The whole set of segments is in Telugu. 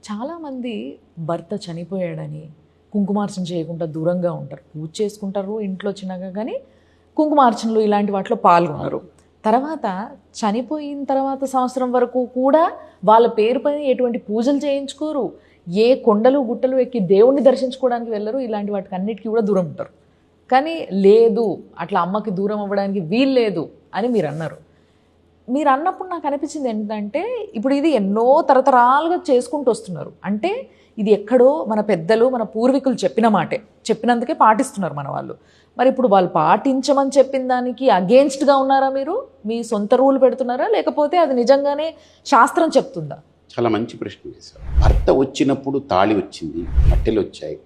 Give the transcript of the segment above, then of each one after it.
చాలామంది భర్త చనిపోయాడని కుంకుమార్చన చేయకుండా దూరంగా ఉంటారు. పూజ చేసుకుంటారు ఇంట్లో చిన్నగా, కానీ కుంకుమార్చనలు ఇలాంటి వాటిలో పాల్గొనరు. తర్వాత చనిపోయిన తర్వాత సంవత్సరం వరకు కూడా వాళ్ళ పేరుపై ఎటువంటి పూజలు చేయించుకోరు, ఏ కొండలు గుట్టలు ఎక్కి దేవుణ్ణి దర్శించుకోవడానికి వెళ్ళరు, ఇలాంటి వాటికి అన్నిటికీ కూడా దూరం ఉంటారు. కానీ లేదు, అట్లా అమ్మకి దూరం అవ్వడానికి వీలు లేదు అని మీరు అన్నారు. మీరు అన్నప్పుడు నాకు అనిపించింది ఏంటంటే, ఇప్పుడు ఇది ఎన్నో తరతరాలుగా చేసుకుంటూ వస్తున్నారు. అంటే ఇది ఎక్కడో మన పెద్దలు మన పూర్వీకులు చెప్పిన మాటే, చెప్పినందుకే పాటిస్తున్నారు మన వాళ్ళు. మరి ఇప్పుడు వాళ్ళు పాటించమని చెప్పిన దానికి అగేన్స్ట్గా ఉన్నారా మీరు? మీ సొంత రూల్ పెడుతున్నారా, లేకపోతే అది నిజంగానే శాస్త్రం చెప్తుందా? చాలా మంచి ప్రశ్న వేశారు. భర్త వచ్చినప్పుడు తాళి వచ్చింది, కట్టెలు వచ్చాయి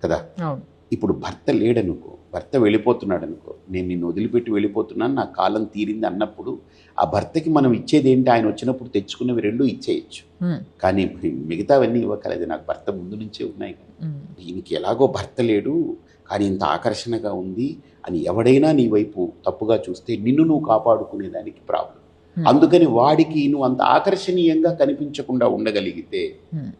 కదా. అవును. ఇప్పుడు భర్త లేడనుకో, భర్త వెళ్ళిపోతున్నాడు అనుకో, నేను నిన్ను వదిలిపెట్టి వెళ్ళిపోతున్నాను, నా కాలం తీరింది అన్నప్పుడు ఆ భర్తకి మనం ఇచ్చేది ఏంటి? ఆయన వచ్చినప్పుడు తెచ్చుకున్నవి రెండు ఇచ్చేయచ్చు. కానీ మిగతావన్నీ ఇవ్వకలేదు, నాకు భర్త ముందు నుంచే ఉన్నాయి కదా. దీనికి ఎలాగో భర్త లేడు కానీ ఇంత ఆకర్షణగా ఉంది అని ఎవడైనా నీ వైపు తప్పుగా చూస్తే నిన్ను నువ్వు కాపాడుకునేదానికి ప్రాబ్లం. అందుకని వాడికి నువ్వు అంత ఆకర్షణీయంగా కనిపించకుండా ఉండగలిగితే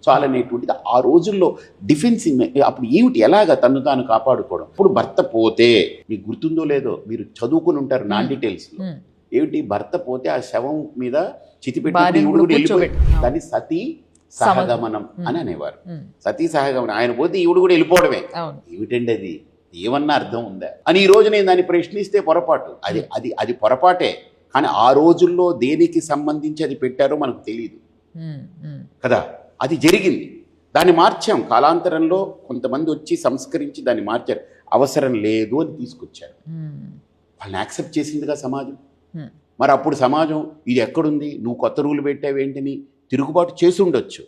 చాలనేటువంటిది ఆ రోజుల్లో డిఫెన్సింగ్. అప్పుడు ఏమిటి, ఎలాగా తను తాను కాపాడుకోవడం? ఇప్పుడు భర్త పోతే మీకు గుర్తుందో లేదో, మీరు చదువుకుని ఉంటారు నాన్ డీటెయిల్స్ లో. ఏమిటి, భర్త పోతే ఆ శవం మీద చితిపెట్టి దాన్ని సతీ సహగమనం అని అనేవారు. సతీ సహగమనం, ఆయన పోతే ఈవిడు కూడా వెళ్ళిపోవడమే. ఏమిటండి అది, ఏమన్నా అర్థం ఉందా అని ఈ రోజు నేను దాన్ని ప్రశ్నిస్తే పొరపాటు. అది అది అది పొరపాటే. కానీ ఆ రోజుల్లో దేనికి సంబంధించి అది పెట్టారో మనకు తెలియదు కదా. అది జరిగింది, దాన్ని మార్చాం. కాలాంతరంలో కొంతమంది వచ్చి సంస్కరించి దాన్ని మార్చారు. అవసరం లేదు అని తీసుకొచ్చారు. వాళ్ళని యాక్సెప్ట్ చేసిందిగా సమాజం. మరి అప్పుడు సమాజం ఇది ఎక్కడుంది, నువ్వు కొత్త రూలు పెట్టావేంటని తిరుగుబాటు చేసి ఉండొచ్చు.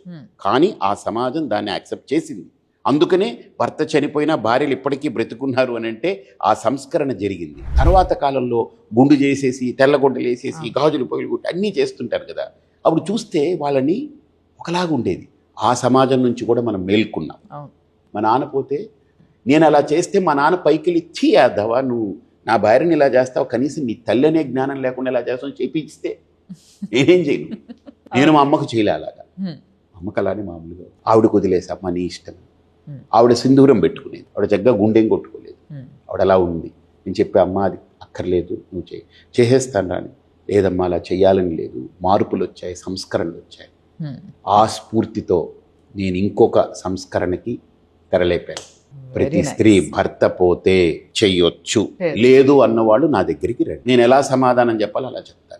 కానీ ఆ సమాజం దాన్ని యాక్సెప్ట్ చేసింది. అందుకనే భర్త చనిపోయినా భార్యలు ఇప్పటికీ బ్రతుకున్నారు అని అంటే ఆ సంస్కరణ జరిగింది. తర్వాత కాలంలో గుండు చేసేసి, తెల్లగుండలు వేసేసి, గాజులు పగిలిగుట్టి అన్నీ చేస్తుంటారు కదా. అప్పుడు చూస్తే వాళ్ళని ఒకలాగా ఉండేది. ఆ సమాజం నుంచి కూడా మనం మేల్కున్నాం. మా నాన్న పోతే నేను అలా చేస్తే మా నాన్న పైకి ఇచ్చి యాదవా నువ్వు నా భార్యని ఇలా చేస్తావు, కనీసం నీ తల్లి అనే జ్ఞానం లేకుండా ఇలా చేస్తావు చేపిస్తే నేనేం చేయను. నేను మా అమ్మకు చేయలే అలాగా. అమ్మకు అలానే మామూలుగా ఆవిడకు వదిలేసా, అమ్మ నీ ఇష్టం. ఆవిడ సింధూరం పెట్టుకునేది, ఆవిడ చక్కగా గుండెం కొట్టుకోలేదు. ఆవిడ అలా ఉంది. నేను చెప్పే అమ్మ అది అక్కర్లేదు, నువ్వు చేసేస్తాను రాని. లేదమ్మా అలా చెయ్యాలని లేదు, మార్పులు వచ్చాయి, సంస్కరణలు వచ్చాయి. ఆ స్ఫూర్తితో నేను ఇంకొక సంస్కరణకి తెరలేపాను. ప్రతి స్త్రీ భర్త పోతే చెయ్యొచ్చు, లేదు అన్నవాళ్ళు నా దగ్గరికి రండి. నేను ఎలా సమాధానం చెప్పాలో అలా చెప్తాను.